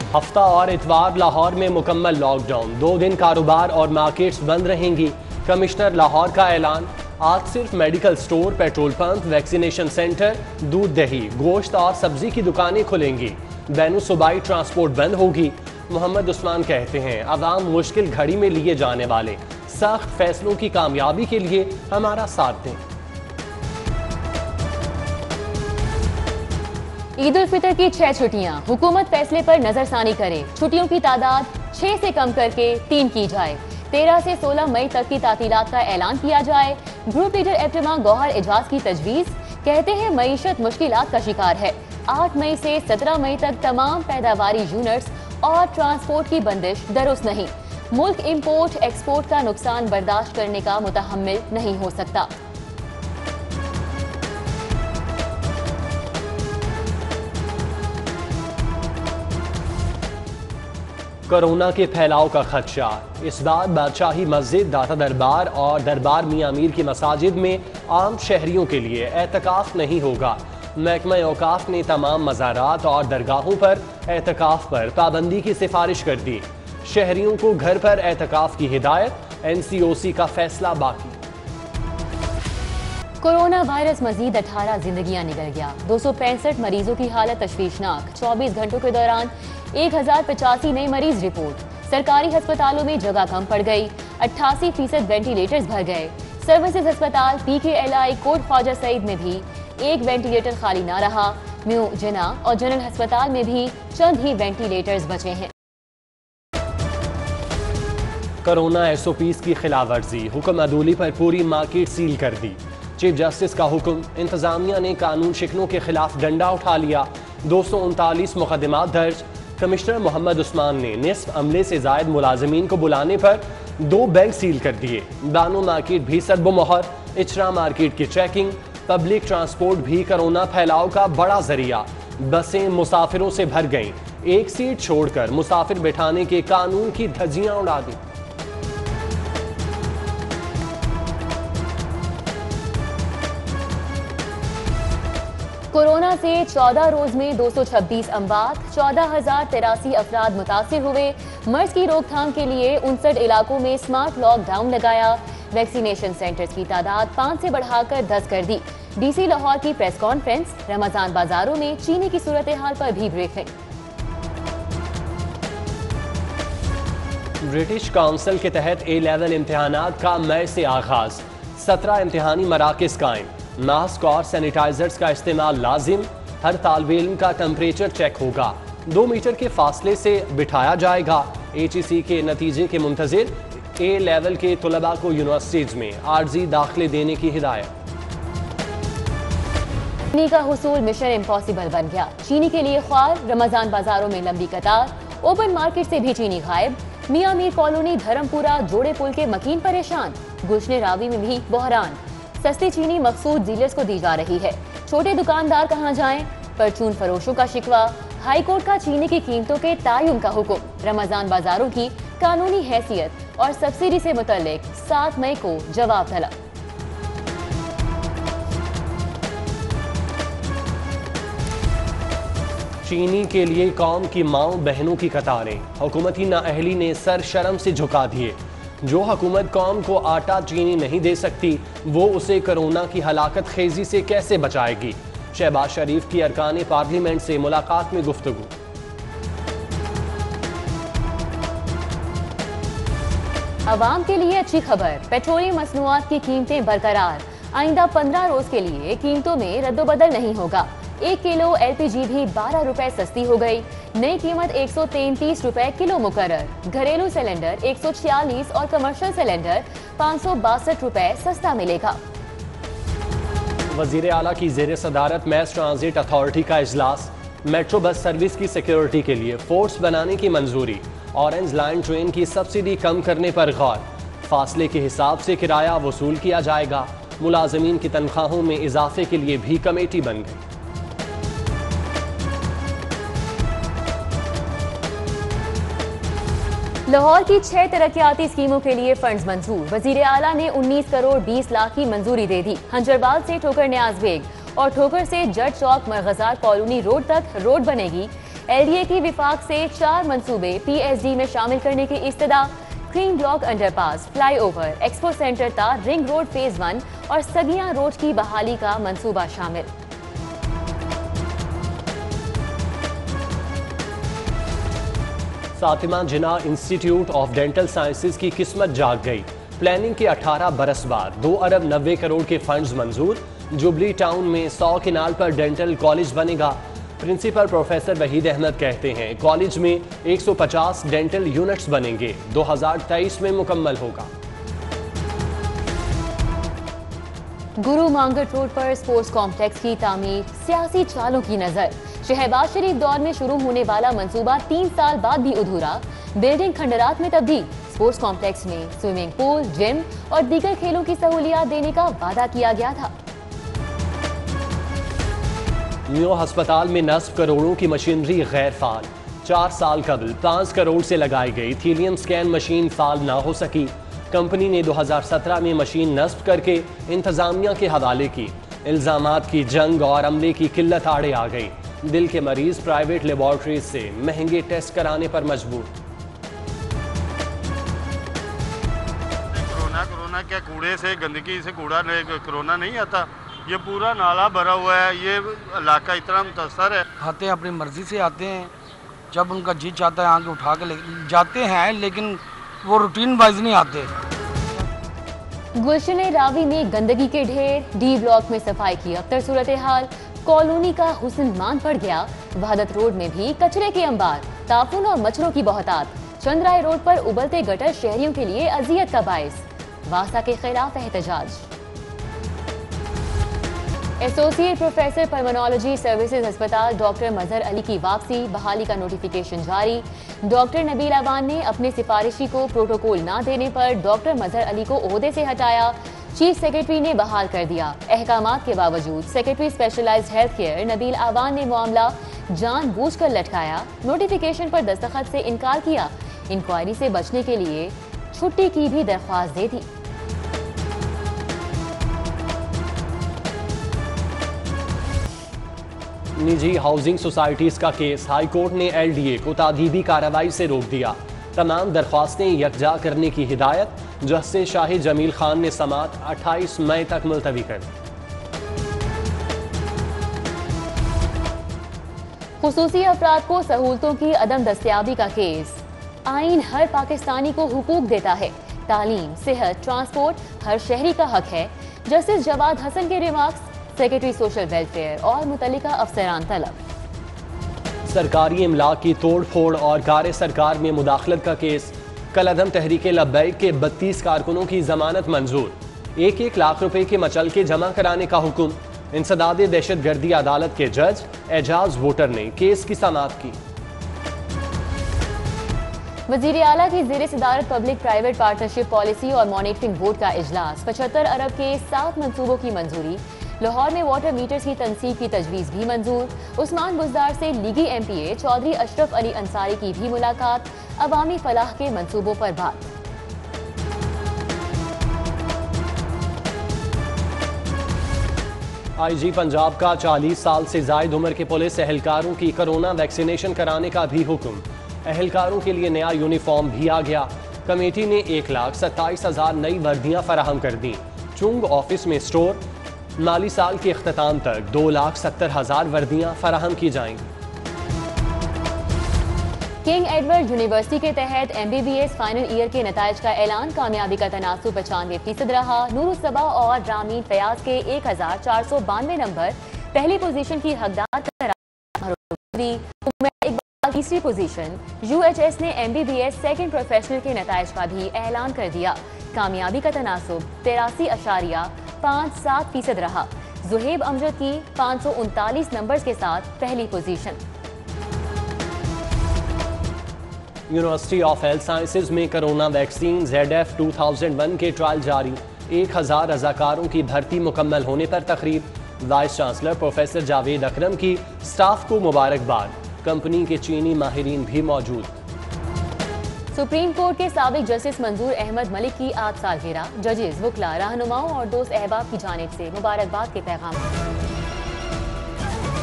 हफ्ता और इतवार लाहौर में मुकम्मल लॉकडाउन, 2 दिन कारोबार और मार्केट्स बंद रहेंगी। कमिश्नर लाहौर का ऐलान। आज सिर्फ medical store, petrol pump, vaccination centre, दूध, दही, गोश्त और सब्जी की दुकानें खुलेंगी। बैनु सूबाई ट्रांसपोर्ट बंद होगी। मोहम्मद उस्मान कहते हैं, अवाम मुश्किल घड़ी में लिए जाने वाले सख्त फैसलों की कामयाबी के लिए हमारा साथ दें। ईद उल फितर की 6 छुट्टियां, हुकूमत फैसले पर नजरसानी करे। छुट्टियों की तादाद 6 से कम करके 3 की जाए। 13 से 16 मई तक की तातीलात का ऐलान किया जाए। ग्रुप लीडर एप्टिमा गौहर एजाज की तजवीज़, कहते हैं मईशत मुश्किलात का शिकार है। 8 मई से 17 मई तक तमाम पैदावारी यूनिट्स और ट्रांसपोर्ट की बंदिश दुरुस्त नहीं। मुल्क इंपोर्ट एक्सपोर्ट का नुकसान बर्दाश्त करने का मुतहम्मिल नहीं हो सकता। कोरोना के फैलाव का खदशा। इस बार बादशाही मस्जिद, दाता दरबार और दरबार मियां अमीर की मसाजिद में आम शहरियों के लिए एतकाफ नहीं होगा। महकमा औकाफ ने तमाम मज़ारात और दरगाहों पर एतकाफ पर पाबंदी की सिफारिश कर दी। शहरियों को घर पर एतकाफ की हिदायत। NCOC का फैसला बाकी। कोरोना वायरस मजीद 18 जिंदगियां निकल गया। 265 मरीजों की हालत तशवीशनाक। 24 घंटों के दौरान 1085 नए मरीज रिपोर्ट। सरकारी अस्पतालों में जगह कम पड़ गई। 88% वेंटिलेटर्स भर गए। सर्विसेज अस्पताल PKLI कोट ख्वाजा सईद में भी एक वेंटिलेटर खाली ना रहा। म्यू, जना और जनरल अस्पताल में भी चंद ही वेंटिलेटर्स बचे हैं। कोरोना SOPs की खिलाफ वर्जी, हुक्म अदूली पर पूरी मार्केट सील कर दी। चीफ जस्टिस का हुक्म, इंतजामिया ने कानून शिकनों के खिलाफ डंडा उठा लिया। 239 मुकदमात दर्ज। कमिश्नर मोहम्मद उस्मान ने निस्फ अमले से जायद मुलाजमीन को बुलाने पर 2 बैंक सील कर दिए। बानो मार्केट भी सदबोमोहर। इचरा मार्केट की चेकिंग। पब्लिक ट्रांसपोर्ट भी कोरोना फैलाव का बड़ा जरिया। बसें मुसाफिरों से भर गईं। एक सीट छोड़कर मुसाफिर बैठाने के कानून की धज्जियां उड़ा दी। कोरोना से 14 रोज में 226 अमवात, 14,083 अफराद मुतासिर हुए। मर्ज की रोकथाम के लिए 59 इलाकों में स्मार्ट लॉकडाउन लगाया। वैक्सीनेशन सेंटर्स की तादाद 5 से बढ़ाकर 10 कर दी। DC लाहौर की प्रेस कॉन्फ्रेंस। रमजान बाजारों में चीनी की सूरत हाल पर भी ब्रीफिंग। ब्रिटिश काउंसिल के तहत A लेवल इम्तिहानात का मई से आगाज। 17 इम्तिहानी मराकज कायम। मास्क और सैनिटाइजर्स का इस्तेमाल लाजिम। हर तालिब इल्म का टेम्परेचर चेक होगा। 2 मीटर के फासले से बिठाया जाएगा। HEC के नतीजे के मुंतजिर। A लेवल के तुलबा को यूनिवर्सिटीज में आर्जी दाखिले देने की हिदायत। चीनी का हुसूल मिशन इम्पॉसिबल बन गया। चीनी के लिए ख्वार। रमजान बाजारों में लंबी कतार। ओपन मार्केट से भी चीनी गायब। मियां मीर कॉलोनी, धर्मपुरा, जोड़े पुल के मकीन परेशान। गुलशन रावी में भी बहरान। सस्ती चीनी मखसूस डीलर्स को दी जा रही है। छोटे दुकानदार कहां जाएं? परचून फरोशों का शिकवा। हाई कोर्ट का चीनी की कीमतों के तायुन का हुक्म। रमजान बाजारों की कानूनी हैसियत और सब्सिडी से मुतल्लिक 7 मई को जवाब तलब। चीनी के लिए कौम की माओ बहनों की कतारें। हुकूमती नाअहली ने सर शर्म से झुका दिए। जो हुकूमत कौम को आटा चीनी नहीं दे सकती, वो उसे कोरोना की हलाकत खेजी से कैसे बचाएगी। शहबाज शरीफ की अरकान पार्लियामेंट से मुलाकात में गुफ्तगू। अवाम के लिए अच्छी खबर, पेट्रोलियम मसनूआत की कीमतें बरकरार। आइंदा 15 रोज के लिए कीमतों में रद्दोबदल नहीं होगा। 1 किलो LPG भी 12 रुपए सस्ती हो गई। नई कीमत 133 रुपए किलो मुकर्रर। घरेलू सिलेंडर 146 और कमर्शियल सिलेंडर 562 रुपए सस्ता मिलेगा। वजीर आला की जेर सदारत मैस ट्रांजिट अथॉरिटी का इजलास। मेट्रो बस सर्विस की सिक्योरिटी के लिए फोर्स बनाने की मंजूरी। ऑरेंज लाइन ट्रेन की सब्सिडी कम करने पर गौर। फासले के हिसाब से किराया वसूल किया जाएगा। मुलाजमीन की तनख्वाहों में इजाफे के लिए भी कमेटी बन गई। लाहौर की 6 तरक्याती स्कीमों के लिए फंड्स मंजूर। वजीर आला ने 19 करोड़ 20 लाख की मंजूरी दे दी। हंजरबाग से ठोकर न्याज बेग और ठोकर से जट चौक मरगजार कॉलोनी रोड तक रोड बनेगी। LDA की विफाक से 4 मंसूबे PSD में शामिल करने की इस्तदा। Karim block underpass, flyover, expo centre ता रिंग रोड फेज 1 और सगिया रोड की बहाली का मंसूबा शामिल। Fatima Jinnah institute of dental sciences की किस्मत जाग गई। प्लानिंग के 18 बरस बाद 2 अरब 90 करोड़ के फंड्स मंजूर। जुबली टाउन में 100 किनाल पर डेंटल कॉलेज बनेगा। प्रिंसिपल प्रोफेसर वहीद अहमद कहते हैं कॉलेज में 150 डेंटल यूनिट्स बनेंगे, 2023 में मुकम्मल होगा। गुरु मांगट रोड पर स्पोर्ट्स कॉम्प्लेक्स की तामीर, सियासी चालों की नजर। शहबाज शरीफ दौर में शुरू होने वाला मंसूबा 3 साल बाद भी अधूरा। बिल्डिंग खंडरात में तब्दील। स्पोर्ट्स कॉम्प्लेक्स में स्विमिंग पूल, जिम और दीगर खेलों की सहूलियात देने का वादा किया गया था। न्यू अस्पताल में नस्ब करोड़ों की मशीनरी गैर फाल। 4 साल कबल 5 करोड़ से लगाई गई थीलियम स्कैन मशीन फाल ना हो सकी। कंपनी ने 2017 में मशीन नस्ब करके इंतजामिया के हवाले की। इल्जामात की जंग और अमले की किल्लत आड़े आ गई। दिल के मरीज प्राइवेट लेबॉर्ट्रीज से महंगे टेस्ट कराने पर मजबूर। कोरोना क्या कूड़े से, गंदगी से कूड़ा कोरोना नहीं आता। ये पूरा नाला भरा हुआ है, ये इलाका इतना मुतासर है। आते हैं अपनी मर्जी से आते हैं, जब उनका जी चाहता है आके उठा के जाते हैं, लेकिन वो रूटीन वाइज नहीं आते। गुलशन रावी में गंदगी के ढेर, डी ब्लॉक में सफाई की अबतर सूरत हाल। कॉलोनी का हुस्न मान पड़ गया। वहादत रोड में भी कचरे के अंबार, ताफून और मच्छरों की बहुतात। चंद्राय रोड पर उबलते गटर शहरियों के लिए अजियत का बायस। वासा के खिलाफ एहतजाज। एसोसिएट प्रोफेसर पल्मोनोलॉजी सर्विसेज अस्पताल डॉक्टर मजहर अली की वापसी, बहाली का नोटिफिकेशन जारी। डॉक्टर नबील अवान ने अपने सिफारिशी को प्रोटोकॉल ना देने पर डॉक्टर मजहर अली को ओहदे से हटाया। चीफ सेक्रेटरी ने बहाल कर दिया। अहकामात के बावजूद secretary specialised health care Nabeel Awan ने मामला जानबूझकर लटकाया। नोटिफिकेशन पर दस्तखत से इनकार किया। इंक्वायरी से बचने के लिए छुट्टी की भी दरख्वास्त दे दी। निजी हाउसिंग सोसाइटीज का केस, हाई कोर्ट ने LDA को तादीबी कार्रवाई से रोक दिया। तमाम दरख्वास्तें यकजा करने की हिदायत। जस्टिस शाहिद जमील खान ने समात 28 मई तक मुलतवी कर दी। खुसूसी अफराद को सहूलतों की अदम दस्तयाबी का केस। आइन हर पाकिस्तानी को हुकूक देता है। तालीम, सेहत, ट्रांसपोर्ट हर शहरी का हक है। जस्टिस जवाद हसन के रिमार्क्स, सेक्रेटरी सोशल वेलफेयर और मुतल्लिका अफसरान तलब। सरकारी इमलाक की तोड़ फोड़ और कार सरकार में मुदाखलत का केस। कलअदम तहरीके लब्बैक के 32 कारकुनों की जमानत मंजूर। 1-1 लाख रुपए के मचलके जमा कराने का हुक्म। इंसदाद दहशत गर्दी अदालत के जज एजाज वोटर ने केस की समाअत की। वजीर आला की ज़ेर सदारत पब्लिक प्राइवेट पार्टनरशिप पॉलिसी और मॉनिटरिंग बोर्ड का इजलास। 75 अरब के 7 मंसूबों की मंजूरी। लाहौर में वाटर मीटर्स की तनसीब की तजवीज़ भी मंजूर। उस्मान बुज़दार से लीगी MPA चौधरी अशरफ अली अंसारी की भी मुलाकात। अवामी फलाह के मंसूबों पर बात। IG पंजाब का 40 साल से जायद उम्र के पुलिस एहलकारों की कोरोना वैक्सीनेशन कराने का भी हुक्म। एहलकारों के लिए नया यूनिफॉर्म भी आ गया। कमेटी ने 1,27,000 नई वर्दियां फराहम कर दी। चुंग ऑफिस में स्टोर। माली साल के अख्ताम तक 2,70,000 वर्दियां फराहम की जाएंगी। किंग एडवर्ड यूनिवर्सिटी के तहत MBBS फाइनल ईयर के नताइज का ऐलान। कामयाबी का तनासुब 95% रहा। नूरुस्सबा और रामीन फयाज के 1,492 नंबर पहली पोजीशन की हकदार करार। तीसरी पोजीशन। UHS ने MBBS सेकंड प्रोफेशनल के नताइज का भी ऐलान कर दिया। कामयाबी का तनासुब 83.57% रहा। जुहेब अमजद की 539 नंबर्स के साथ पहली position. University of health sciences में कोरोना वैक्सीन ZF 2001 के ट्रायल जारी। 1000 रजाकारों की भर्ती मुकम्मल होने पर तकरीब। वाइस चांसलर प्रोफेसर जावेद अकरम की स्टाफ को मुबारकबाद। कंपनी के चीनी माहिरीन भी मौजूद। सुप्रीम कोर्ट के साबिक जस्टिस मंजूर अहमद मलिक की आज सालगिरह। जजेस, वकला, रहनुमाओं और दोस्त अहबाब की जानिब से मुबारकबाद के पैगाम।